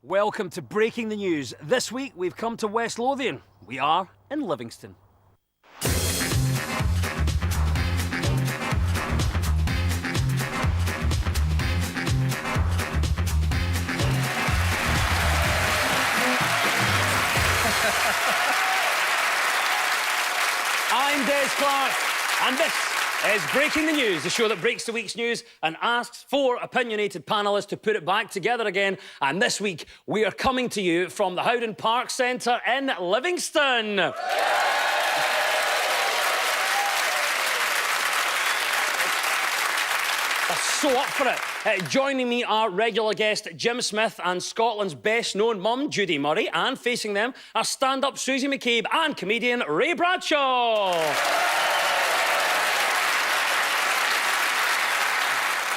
Welcome to Breaking the News. This week we've come to West Lothian. We are in Livingston. I'm Des Clark, and this is Breaking the News, the show that breaks the week's news and asks four opinionated panellists to put it back together again. And this week, we are coming to you from the Howden Park Centre in Livingston. So up for it. Joining me are regular guest Jim Smith and Scotland's best-known mum, Judy Murray, and facing them are stand-up Susie McCabe and comedian Ray Bradshaw.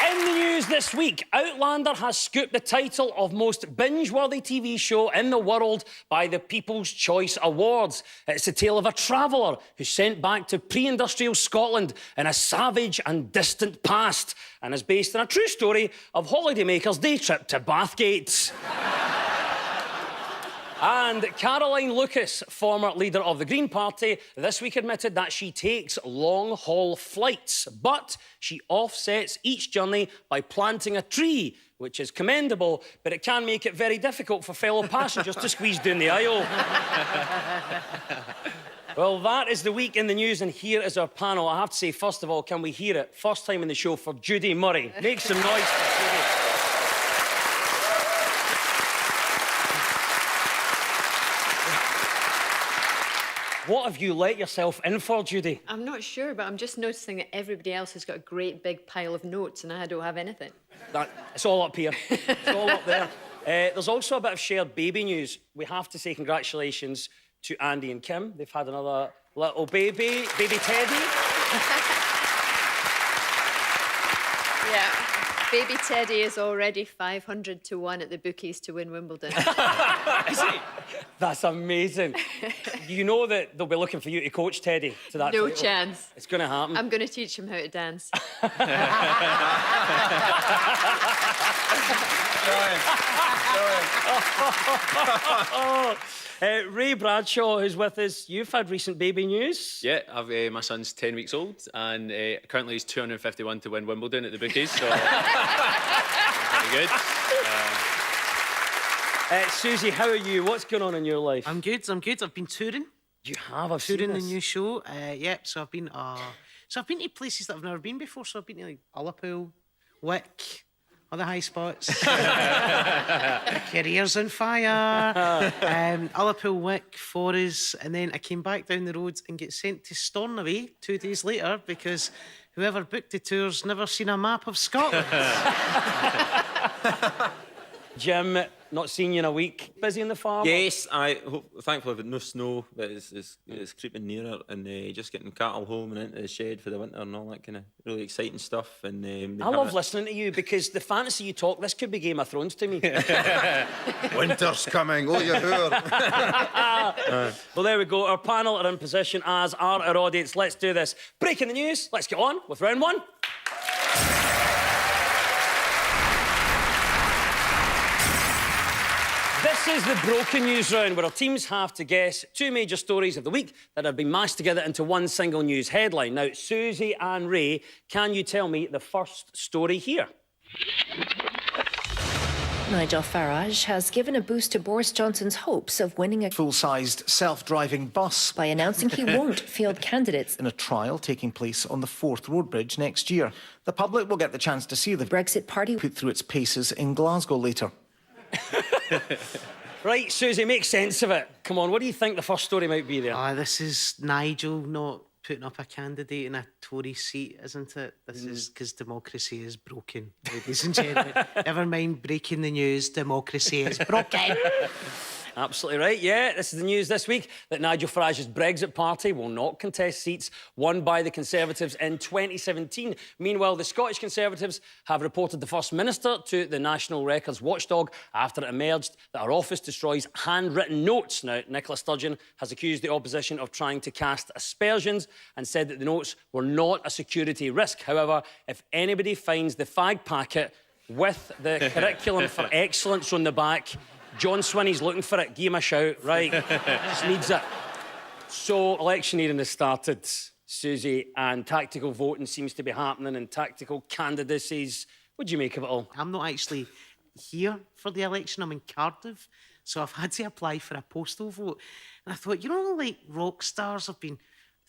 In the news this week, Outlander has scooped the title of most binge-worthy TV show in the world by the People's Choice Awards. It's the tale of a traveller who's sent back to pre-industrial Scotland in a savage and distant past, and is based on a true story of holidaymakers' day trip to Bathgate. And Caroline Lucas, former leader of the Green Party, this week admitted that she takes long-haul flights, but she offsets each journey by planting a tree, which is commendable, but it can make it very difficult for fellow passengers to squeeze down the aisle. Well, that is the week in the news, and here is our panel. I have to say, first of all, can we hear it? First time in the show for Judy Murray. Make some noise for Judy. What have you let yourself in for, Judy? I'm not sure, but I'm just noticing that everybody else has got a great big pile of notes and I don't have anything. It's all up here. It's all up there. There's also a bit of shared baby news. We have to say congratulations to Andy and Kim. They've had another little baby, baby Teddy. Yeah. Baby Teddy is already 500 to 1 at the bookies to win Wimbledon. Is he? That's amazing. You know that they'll be looking for you to coach Teddy to that No title. chance. It's going to happen. I'm going to teach him how to dance. Ray Bradshaw, who's with us, you've had recent baby news. Yeah, my son's 10 weeks old, and currently he's 251 to win Wimbledon at the bookies, so pretty good. Susie, how are you? What's going on in your life? I'm good. I've been touring. You have? I've touring seen the this. new show. So I've been to places that I've never been before. So I've been to like Ullapool, Wick, other high spots. Careers on fire. Ullapool, Wick, Forres, and then I came back down the road and get sent to Stornoway 2 days later because whoever booked the tours never seen a map of Scotland. Jim, not seen you in a week. Busy in the farm? Yes, thankfully I've had no snow, but it's creeping nearer, and just getting cattle home and into the shed for the winter and all that kind of really exciting stuff. And I love listening to you because the fantasy you talk, this could be Game of Thrones to me. Winter's coming, oh you whore. Well, there we go. Our panel are in position, as are our audience. Let's do this. Breaking the news. Let's get on with round one. This is the broken news round, where our teams have to guess two major stories of the week that have been mashed together into one single news headline. Now, Susie and Ray, can you tell me the first story here? Nigel Farage has given a boost to Boris Johnson's hopes of winning a full-sized self-driving bus by announcing he won't field candidates in a trial taking place on the Forth Road Bridge next year. The public will get the chance to see the Brexit party put through its paces in Glasgow later. Right, Susie, make sense of it. Come on, what do you think the first story might be there? This is Nigel not putting up a candidate in a Tory seat, isn't it? This is because democracy is broken, ladies and gentlemen. Never mind breaking the news, democracy is broken. Absolutely right, yeah. This is the news this week that Nigel Farage's Brexit party will not contest seats won by the Conservatives in 2017. Meanwhile, the Scottish Conservatives have reported the First Minister to the National Records Watchdog after it emerged that her office destroys handwritten notes. Now, Nicola Sturgeon has accused the opposition of trying to cast aspersions and said that the notes were not a security risk. However, if anybody finds the fag packet with the curriculum for excellence on the back, John Swinney's looking for it. Give him a shout, right? Just needs it. So, electioneering has started, Susie, and tactical voting seems to be happening and tactical candidacies. What do you make of it all? I'm not actually here for the election. I'm in Cardiff, so I've had to apply for a postal vote. And I thought, you know, like rock stars have been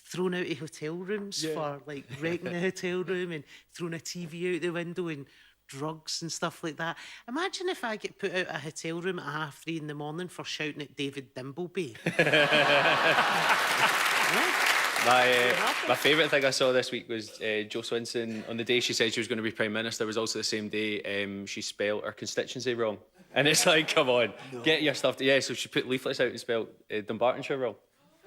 thrown out of hotel rooms for like wrecking the hotel room and throwing a TV out the window and drugs and stuff like that. Imagine if I get put out a hotel room at 3:30 in the morning for shouting at David Dimbleby. My favourite thing I saw this week was Jo Swinson, on the day she said she was going to be Prime Minister, was also the same day she spelled her constituency wrong. And it's like, come on, get your stuff. Yeah, so she put leaflets out and spelled Dumbartonshire wrong.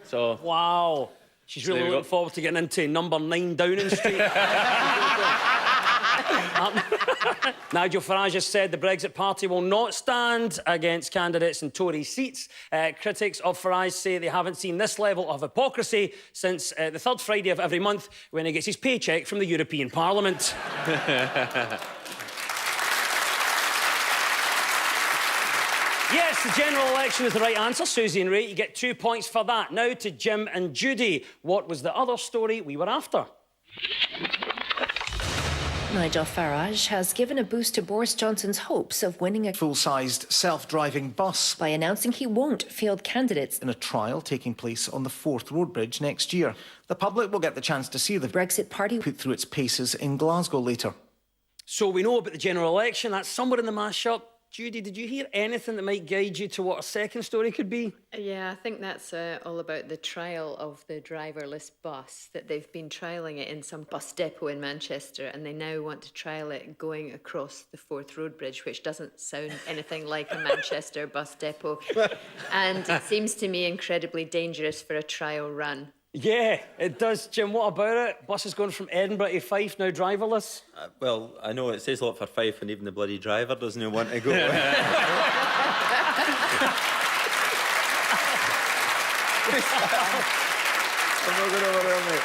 So Wow. She's really looking forward to getting into number 9 Downing Street. Nigel Farage has said the Brexit Party will not stand against candidates in Tory seats. Critics of Farage say they haven't seen this level of hypocrisy since the third Friday of every month when he gets his paycheck from the European Parliament. Yes, the general election is the right answer, Susie and Ray. You get 2 points for that. Now to Jim and Judy. What was the other story we were after? Nigel Farage has given a boost to Boris Johnson's hopes of winning a Full-sized self-driving bus by announcing he won't field candidates in a trial taking place on the Forth Road Bridge next year. The public will get the chance to see the Brexit Party put through its paces in Glasgow later. So we know about the general election. That's somewhere in the mashup. Judy, did you hear anything that might guide you to what a second story could be? Yeah, I think that's all about the trial of the driverless bus, that they've been trialling it in some bus depot in Manchester, and they now want to trial it going across the Forth Road Bridge, which doesn't sound anything like a Manchester bus depot. And it seems to me incredibly dangerous for a trial run. Yeah, it does. Jim, what about it? Buses going from Edinburgh to Fife, now driverless. Well, I know it says a lot for Fife, and even the bloody driver doesn't want to go. I'm not going to worry, mate.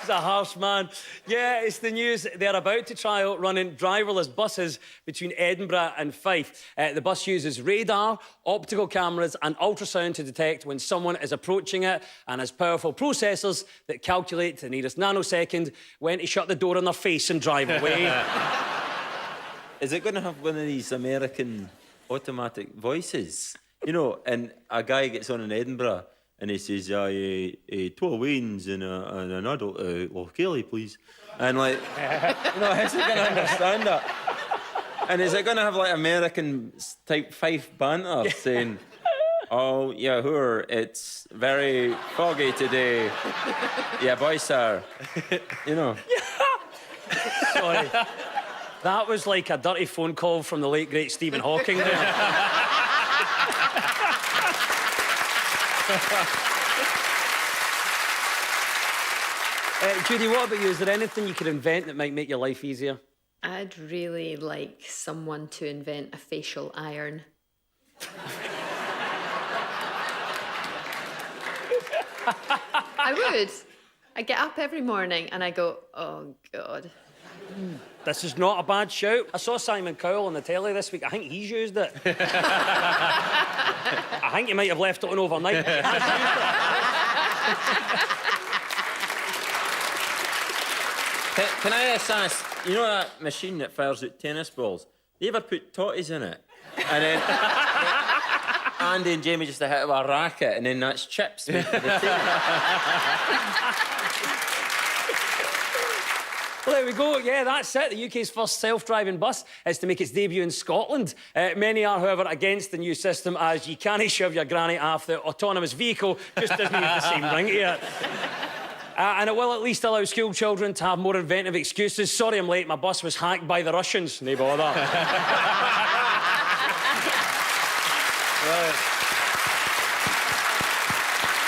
He's a harsh man. Yeah, it's the news. They're about to trial running driverless buses between Edinburgh and Fife. The bus uses radar, optical cameras and ultrasound to detect when someone is approaching it, and has powerful processors that calculate to the nearest nanosecond when to shut the door on their face and drive away. Is it going to have one of these American automatic voices? You know, and a guy gets on in Edinburgh and he says, 12 wains and an adult Lochgelly, please. And like, you know, how's he going to understand that? And is it going to have like American type Fife banter saying, oh, yeah, hoor, it's very foggy today. Yeah, boy, sir. You know. Sorry. That was like a dirty phone call from the late, great Stephen Hawking there. Judy, what about you? Is there anything you could invent that might make your life easier? I'd really like someone to invent a facial iron. I would. I get up every morning and I go, oh, God. This is not a bad shout. I saw Simon Cowell on the telly this week. I think he's used it. I think he might have left it on overnight. Can I just ask, you know that machine that fires out tennis balls? They ever put totties in it? And then Andy and Jamie just hit it with a racket, and then that's chips made for the team. Well, there we go. Yeah, that's it. The UK's first self-driving bus is to make its debut in Scotland. Many are, however, against the new system, as you can't shove your granny off the autonomous vehicle, just doesn't have the same ring to it. And it will at least allow school children to have more inventive excuses. Sorry I'm late, my bus was hacked by the Russians. No bother.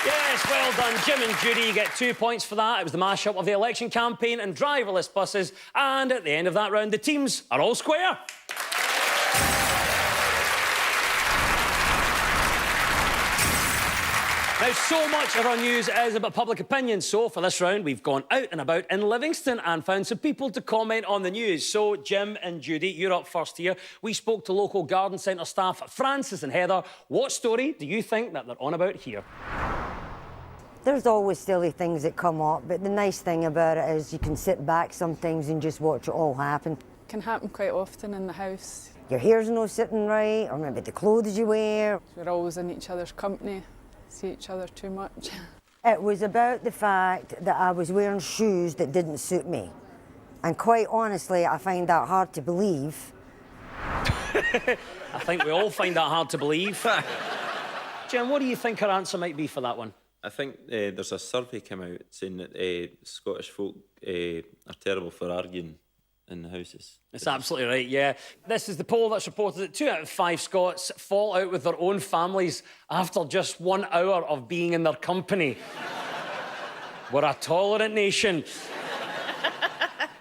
Yes, well done, Jim and Judy. You get 2 points for that. It was the mashup of the election campaign and driverless buses. And at the end of that round, the teams are all square. Now, so much of our news is about public opinion. So, for this round, we've gone out and about in Livingston and found some people to comment on the news. So, Jim and Judy, you're up first here. We spoke to local garden centre staff Francis and Heather. What story do you think that they're on about here? There's always silly things that come up, but the nice thing about it is you can sit back sometimes and just watch it all happen. Can happen quite often in the house. Your hair's not sitting right, or maybe the clothes you wear. We're always in each other's company, see each other too much. It was about the fact that I was wearing shoes that didn't suit me. And quite honestly, I find that hard to believe. I think we all find that hard to believe. Jim, what do you think her answer might be for that one? I think there's a survey come out saying that Scottish folk are terrible for arguing in the houses. It's absolutely right, yeah. This is the poll that's reported that 2 out of 5 Scots fall out with their own families after just 1 hour of being in their company. We're a tolerant nation.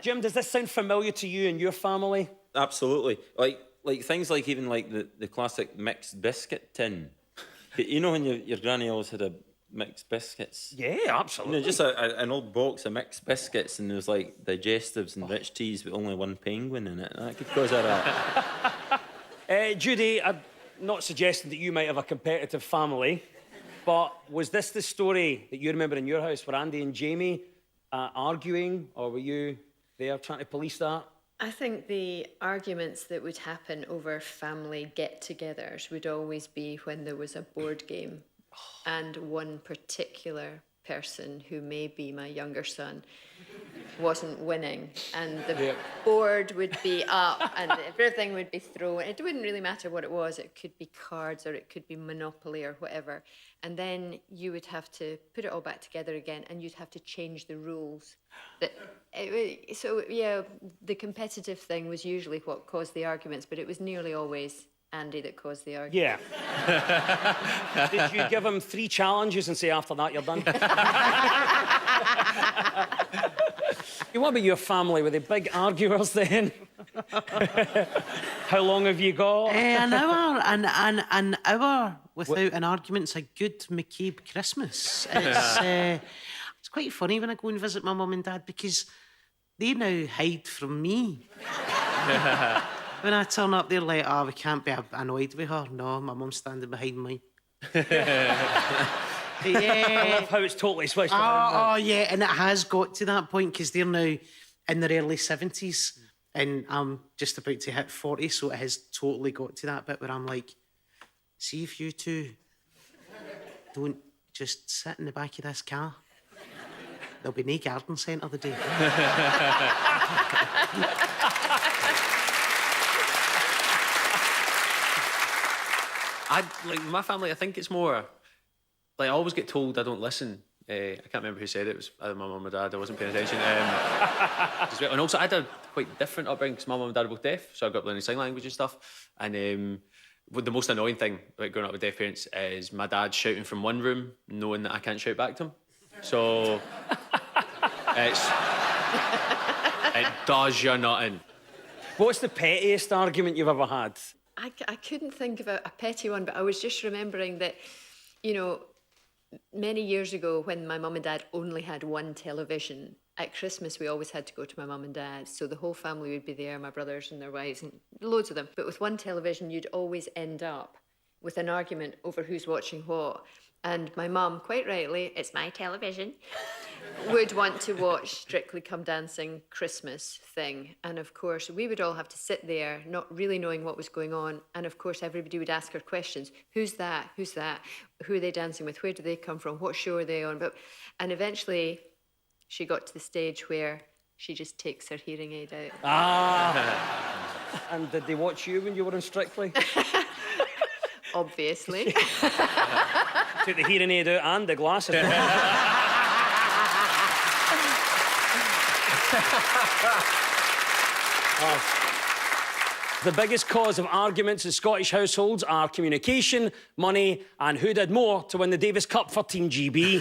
Jim, does this sound familiar to you and your family? Absolutely. Like things like even like the classic mixed biscuit tin. You know when your granny always had a mixed biscuits? Yeah, absolutely. You know, just an old box of mixed biscuits, and there's like digestives and rich teas with only one penguin in it. That could cause a... Judy, I'm not suggesting that you might have a competitive family, but was this the story that you remember in your house? Were Andy and Jamie arguing, or were you there trying to police that? I think the arguments that would happen over family get-togethers would always be when there was a board game and one particular person, who may be my younger son, wasn't winning, and the board would be up and everything would be thrown. It wouldn't really matter what it was. It could be cards or it could be Monopoly or whatever. And then you would have to put it all back together again, and you'd have to change the rules. So, yeah, the competitive thing was usually what caused the arguments, but it was nearly always Andy that caused the argument. Yeah. Did you give him 3 challenges and say after that you're done? What about your family? Were they big arguers then? How long have you got? An hour, an hour without an argument's a good McCabe Christmas. It's quite funny when I go and visit my mum and dad because they now hide from me. When I turn up, they're like, we can't be annoyed with her. No, my mum's standing behind me. Yeah. I love how it's totally switched around. Oh, yeah, and it has got to that point because they're now in their early 70s and I'm just about to hit 40, so it has totally got to that bit where I'm like, see if you two don't just sit in the back of this car, there'll be no garden centre the day. Like my family, I think it's more like I always get told I don't listen. I can't remember who said it. It was either my mum or dad. I wasn't paying attention. And also, I had a quite different upbringing because my mum and dad are both deaf, so I grew up learning sign language and stuff. And the most annoying thing about growing up with deaf parents is my dad shouting from one room, knowing that I can't shout back to him. So it does you nothing. What's the pettiest argument you've ever had? I couldn't think of a petty one, but I was just remembering that, you know, many years ago when my mum and dad only had one television, at Christmas we always had to go to my mum and dad, so the whole family would be there, my brothers and their wives and loads of them. But with one television you'd always end up with an argument over who's watching what. And my mum, quite rightly, it's my television, would want to watch Strictly Come Dancing Christmas thing. And of course, we would all have to sit there, not really knowing what was going on. And of course, everybody would ask her questions. Who's that? Who's that? Who are they dancing with? Where do they come from? What show are they on? And eventually, she got to the stage where she just takes her hearing aid out. Ah! And did they watch you when you were in Strictly? Obviously. Took the hearing aid out and the glasses. The biggest cause of arguments in Scottish households are communication, money, and who did more to win the Davis Cup for Team GB.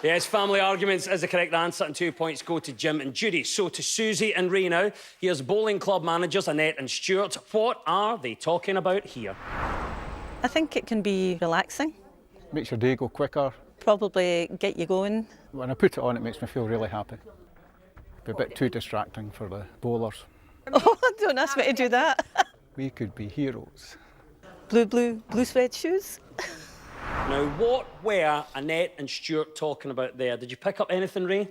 Yes, family arguments is the correct answer, and 2 points go to Jim and Judy. So to Susie and Ray now. Here's bowling club managers Annette and Stuart. What are they talking about here? I think it can be relaxing, Makes your day go quicker. probably get you going. When I put it on, it makes me feel really happy. Be a bit too distracting for the bowlers. Oh, don't ask me to do that. We could be heroes. Blue suede shoes. Now, what were Annette and Stuart talking about there? Did you pick up anything, Ray?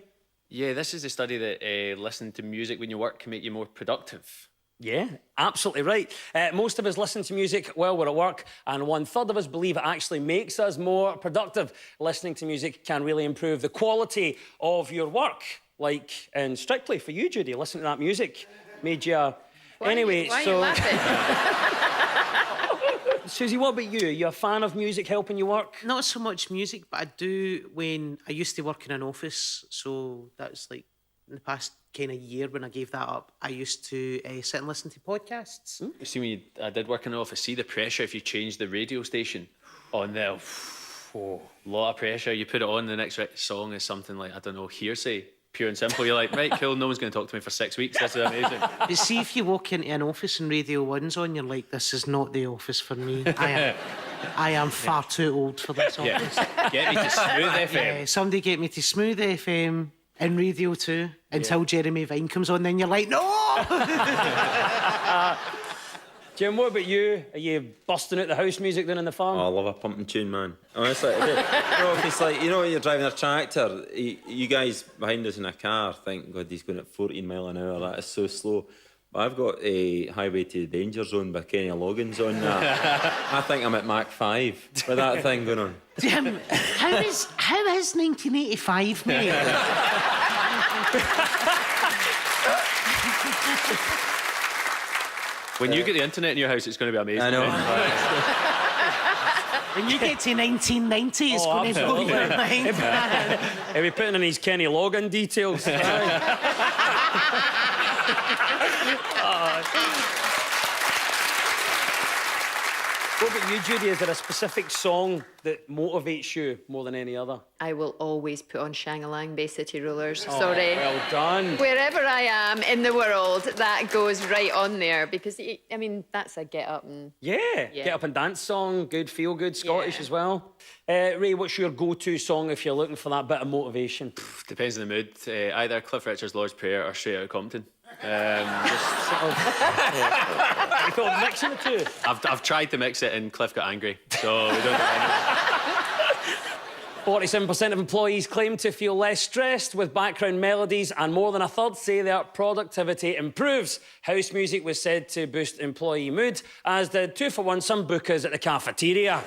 Yeah, this is the study that listening to music when you work can make you more productive. Yeah, absolutely right. Most of us listen to music while we're at work, and 1/3 of us believe it actually makes us more productive. Listening to music can really improve the quality of your work. Like in Strictly for you, Judy, listening to that music made you. Anyway, why are so. you laughing? Susie, what about you? Are you a fan of music helping you work? Not so much music, but I do when I used to work in an office. So that's like in the past kind of year when I gave that up, I used to sit and listen to podcasts. You see, when I did work in the office, see the pressure if you change the radio station on there. Oh, lot of pressure. You put it on, the next song is something like, I don't know, Hearsay. Pure and simple. You're like, right, cool, no one's going to talk to me for 6 weeks. This is amazing. But see, if you walk into an office and Radio 1's on, you're like, this is not the office for me. I am far too old for this office. Get me to Smooth FM. Yeah, somebody get me to Smooth FM and Radio 2 until Jeremy Vine comes on, then you're like, no! Jim, what about you? Are you busting out the house music then in the farm? Oh, I love a pumping tune, man. Honestly, I do. No, it's like, you know, when you're driving a tractor, you guys behind us in a car think, God, he's going at 14 mile an hour. That is so slow. But I've got a Highway to the Danger Zone by Kenny Loggins on that. I think I'm at Mach 5 with that thing going on. Jim, how is 1985, mate? When you get the internet in your house, it's going to be amazing. I know. When you get to 1990, it's going to blow your mind. Are we putting in these Kenny Logan details? What about you, Judy? Is there a specific song that motivates you more than any other? I will always put on Shang-a-Lang Bay City Rollers. Sorry. Well done. Wherever I am in the world, that goes right on there because, I mean, that's a get up and... Yeah, get up and dance song, good, feel good, Scottish as well. Ray, what's your go-to song if you're looking for that bit of motivation? Depends on the mood. Either Cliff Richard's Lord's Prayer or Straight Outta Compton. You thought of mixing the two? I've tried to mix it and Cliff got angry, so we don't get any. 47% of employees claim to feel less stressed with background melodies, and more than a third say their productivity improves. House music was said to boost employee mood, as did 2-for-1 some bookers at the cafeteria.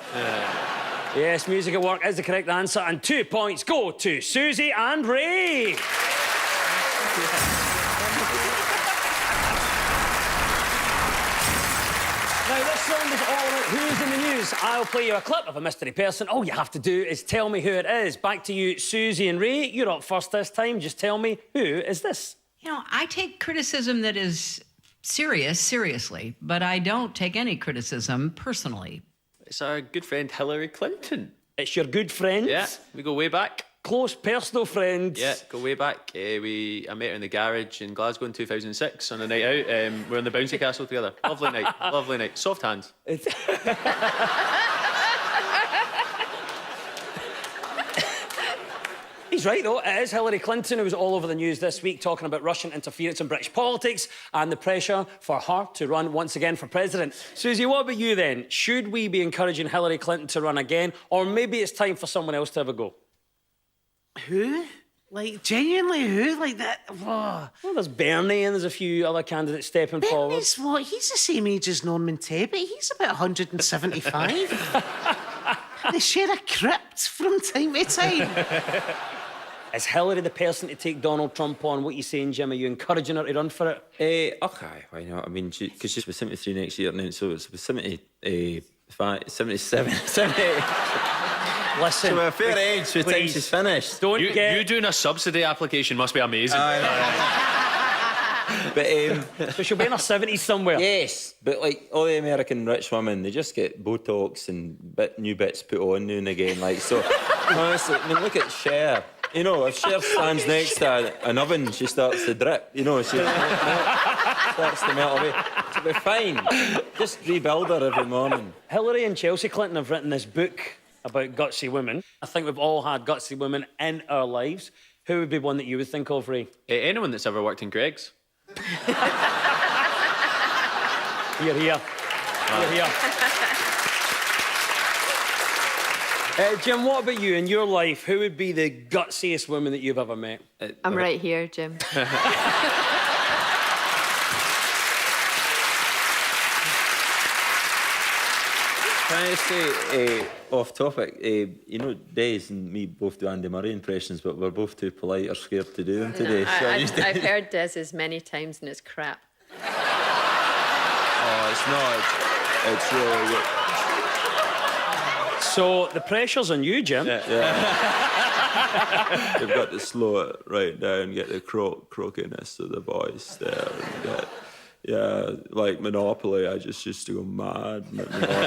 Yes, music at work is the correct answer, and 2 points go to Susie and Ray. Now, this song is all about who's in the news. I'll play you a clip of a mystery person. All you have to do is tell me who it is. Back to you, Susie and Ray. You're up first this time. Just tell me, who is this? You know, I take criticism that is seriously, but I don't take any criticism personally. It's our good friend Hillary Clinton. It's your good friend? Yeah, we go way back. Close personal friends. Yeah, go way back. I met her in the garage in Glasgow in 2006 on a night out. We're in the bouncy castle together. Lovely night, lovely night. Soft hands. He's right, though. It is Hillary Clinton who was all over the news this week talking about Russian interference in British politics and the pressure for her to run once again for president. Susie, what about you then? Should we be encouraging Hillary Clinton to run again, or maybe it's time for someone else to have a go? Who? Like, genuinely who? Like that? Whoa. Well, there's Bernie and there's a few other candidates stepping forward. Bernie's what? He's the same age as Norman Tebbit. He's about 175. They share a crypt from time to time. Is Hillary the person to take Donald Trump on? What are you saying, Jim? Are you encouraging her to run for it? Okay, why not? I mean, because she's 73 next year now, so it's 75, 77, 78. Listen, so a fair age by the time she's finished. You doing a subsidy application must be amazing. But so she'll be in her 70s somewhere. Yes, but like all the American rich women, they just get Botox and new bits put on now and again. Like, so honestly, I mean, look at Cher. You know, if Cher stands next to an oven, she starts to drip. You know, she. starts to melt away. She'll be fine. Just rebuild her every morning. Hillary and Chelsea Clinton have written this book about gutsy women. I think we've all had gutsy women in our lives. Who would be one that you would think of, Ray? Anyone that's ever worked in Greg's. You're here. You're here. Jim, what about you in your life? Who would be the gutsiest woman that you've ever met? I'm right here, Jim. Can I say, off topic, you know, Des and me both do Andy Murray impressions, but we're both too polite or scared to do them today. No, I've heard Des's many times and it's crap. Oh, it's not. It's really good. So the pressure's on you, Jim. Yeah. You've got to slow it right down, get the croakiness of the voice there. And get, yeah, like Monopoly, I just used to go mad at Monopoly.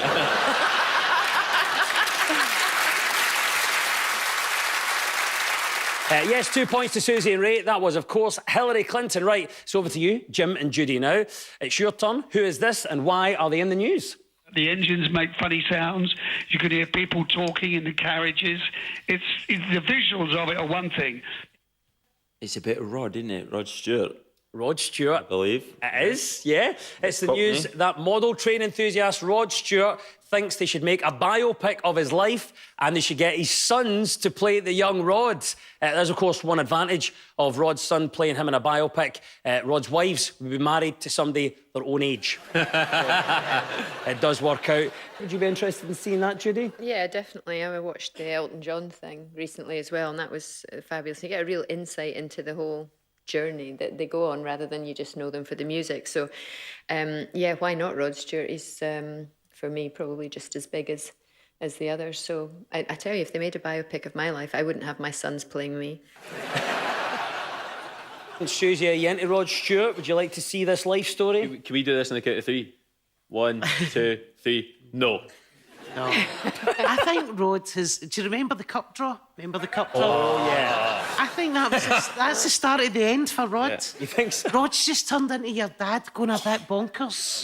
Yes, 2 points to Susie and Ray. That was, of course, Hillary Clinton. Right, so over to you, Jim and Judy now. It's your turn. Who is this and why are they in the news? The engines make funny sounds. You can hear people talking in the carriages. It's the visuals of it are one thing. It's a bit of Rod, isn't it? Rod Stewart. Rod Stewart. I believe. It is, yeah. It's the Cockney. news that model train enthusiast Rod Stewart thinks they should make a biopic of his life and they should get his sons to play the young Rod. There's, of course, one advantage of Rod's son playing him in a biopic. Rod's wives would be married to somebody their own age. So, it does work out. Would you be interested in seeing that, Judy? Yeah, definitely. I watched the Elton John thing recently as well, and that was fabulous. You get a real insight into the whole journey that they go on rather than you just know them for the music. So, yeah, why not Rod Stewart? He's, for me, probably just as big as the others. So I tell you, if they made a biopic of my life, I wouldn't have my sons playing me. And Susie, are you into Rod Stewart? Would you like to see this life story? Can we do this on the count of 3? 1, 2, 3. No. No. I think Rod has... Do you remember the cup draw? Remember the cup draw? Oh, yeah. I think that's the start of the end for Rod. Yeah. You think so? Rod's just turned into your dad going a bit bonkers.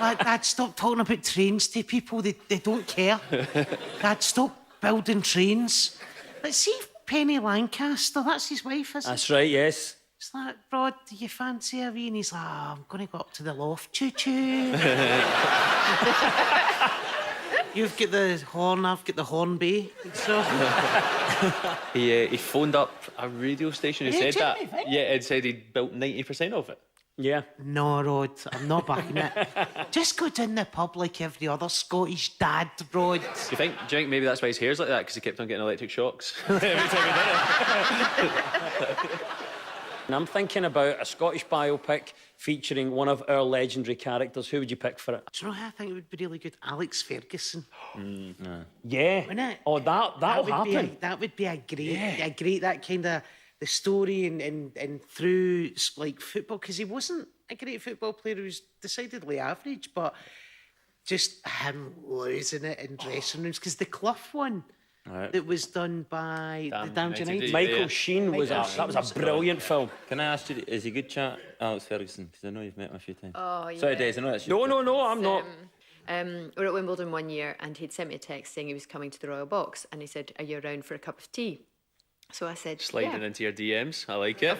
Like, Dad, stop talking about trains to people. They don't care. Dad, stop building trains. Let's see Penny Lancaster. That's his wife, isn't it? That's right, yes. It's like, Rod, do you fancy a wee? And he's like, I'm going to go up to the loft. Choo-choo. You've got the horn, I've got the Hornby. So... He phoned up a radio station who said that. genuinely, right? Yeah, and said he'd built 90% of it. Yeah. No, Rod, I'm not backing it. Just go down the pub like every other Scottish dad, Rod. Do you think maybe that's why his hair's like that? Because he kept on getting electric shocks every time he did it? And I'm thinking about a Scottish biopic featuring one of our legendary characters. Who would you pick for it? Do you know who I think would be really good? Alex Ferguson. Yeah. Wouldn't it? Oh, that'll happen. That would be a great, that kind of, the story and through, like, football, because he wasn't a great football player, he was decidedly average, but just him losing it in dressing rooms, because the Clough one, that was done by the Damned United. Michael Sheen was that was a brilliant film. Can I ask you, is he good chat, Alex Ferguson? Because I know you've met him a few times. Oh, yeah. Sorry, Des, I know that's your... No, I'm not. We were at Wimbledon one year and he'd sent me a text saying he was coming to the Royal Box and he said, are you around for a cup of tea? So I said, Sliding yeah. into your DMs. I like it.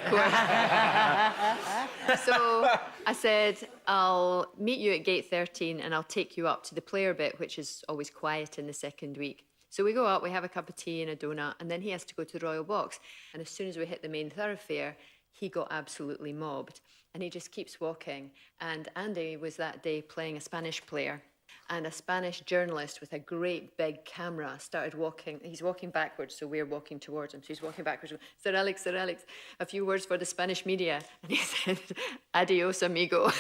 So I said, I'll meet you at gate 13 and I'll take you up to the player bit, which is always quiet in the second week. So we go up, we have a cup of tea and a donut, and then he has to go to the Royal Box. And as soon as we hit the main thoroughfare, he got absolutely mobbed. And he just keeps walking. And Andy was that day playing a Spanish player. And a Spanish journalist with a great big camera started walking. He's walking backwards, so we're walking towards him. So he's walking backwards. Sir Alex, a few words for the Spanish media. And he said, adios, amigo.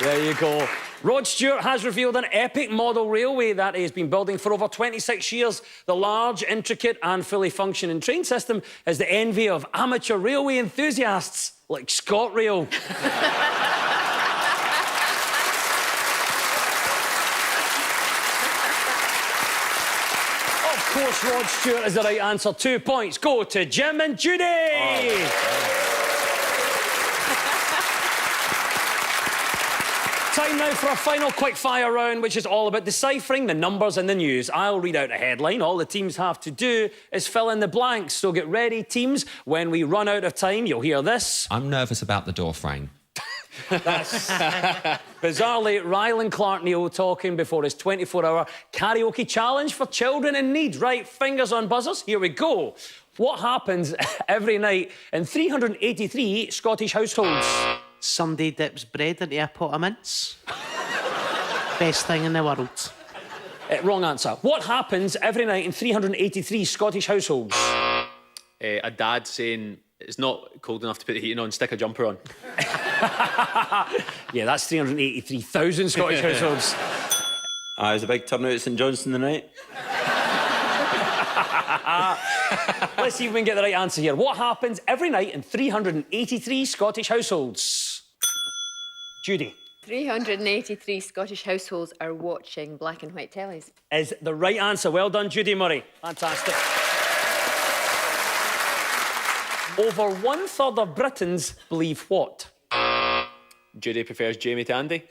There you go. Rod Stewart has revealed an epic model railway that he has been building for over 26 years. The large, intricate and fully functioning train system is the envy of amateur railway enthusiasts like ScotRail. Of course, Rod Stewart is the right answer. 2 points go to Jim and Judy. Time now for our final quick-fire round, which is all about deciphering the numbers in the news. I'll read out a headline. All the teams have to do is fill in the blanks. So get ready, teams. When we run out of time, you'll hear this. I'm nervous about the door frame. That's bizarrely Rylan Clark-Neil talking before his 24-hour karaoke challenge for children in need. Right, fingers on buzzers. Here we go. What happens every night in 383 Scottish households? Somebody dips bread into a pot of mince. Best thing in the world. Wrong answer. What happens every night in 383 Scottish households? A dad saying it's not cold enough to put the heating on, stick a jumper on. Yeah, that's 383,000 Scottish households. There's a big turnout at St Johnstone tonight. Let's see if we can get the right answer here. What happens every night in 383 Scottish households? Judy. 383 Scottish households are watching black and white tellies. Is the right answer. Well done, Judy Murray. Fantastic. Over 1/3 of Britons believe what? Judy prefers Jamie to Andy.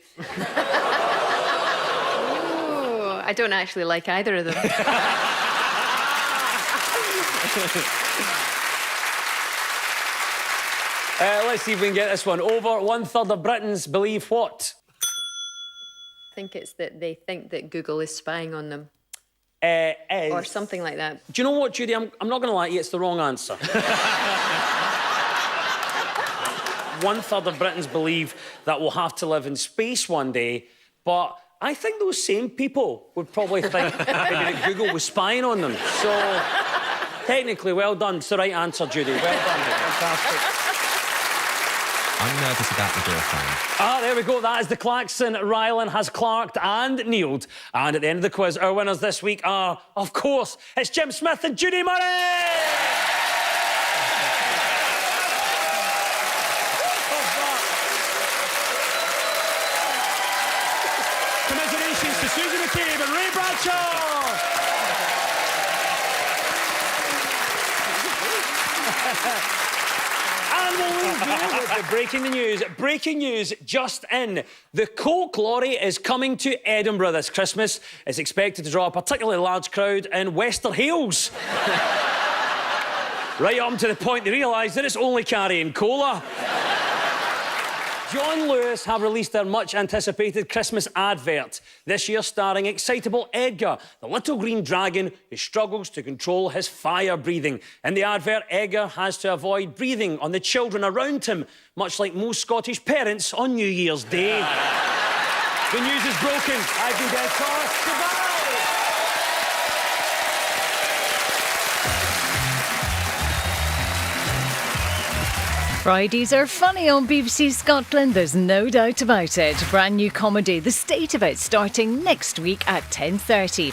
Oh, I don't actually like either of them. Let's see if we can get this one. Over 1/3 of Britons believe what? I think it's that they think that Google is spying on them. Is... Or something like that. Do you know what, Judy? I'm not going to lie to you, it's the wrong answer. 1/3 of Britons believe that we'll have to live in space one day, but I think those same people would probably think maybe that Google was spying on them. So, technically, well done. It's the right answer, Judy. Well done. Fantastic. I'm nervous about the door frame. There we go. That is the klaxon. Rylan has clarked and kneeled. And at the end of the quiz, our winners this week are, of course, it's Jim Smith and Judy Murray! Commiserations to Susan McCabe and Ray Bradshaw! And we'll move on with the breaking news. Breaking news just in. The Coke Lorry is coming to Edinburgh this Christmas. It's expected to draw a particularly large crowd in Wester Hailes. Right up to the point they realise that it's only carrying cola. John Lewis have released their much-anticipated Christmas advert, this year starring excitable Edgar, the little green dragon who struggles to control his fire breathing. In the advert, Edgar has to avoid breathing on the children around him, much like most Scottish parents on New Year's Day. The news is broken. I've been Des Corus. Goodbye! Fridays are funny on BBC Scotland, there's no doubt about it. Brand new comedy, The State of It, starting next week at 10:30.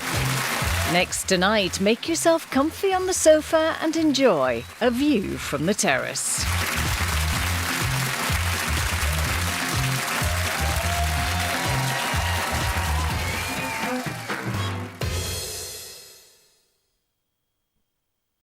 Next tonight, make yourself comfy on the sofa and enjoy a view from the terrace.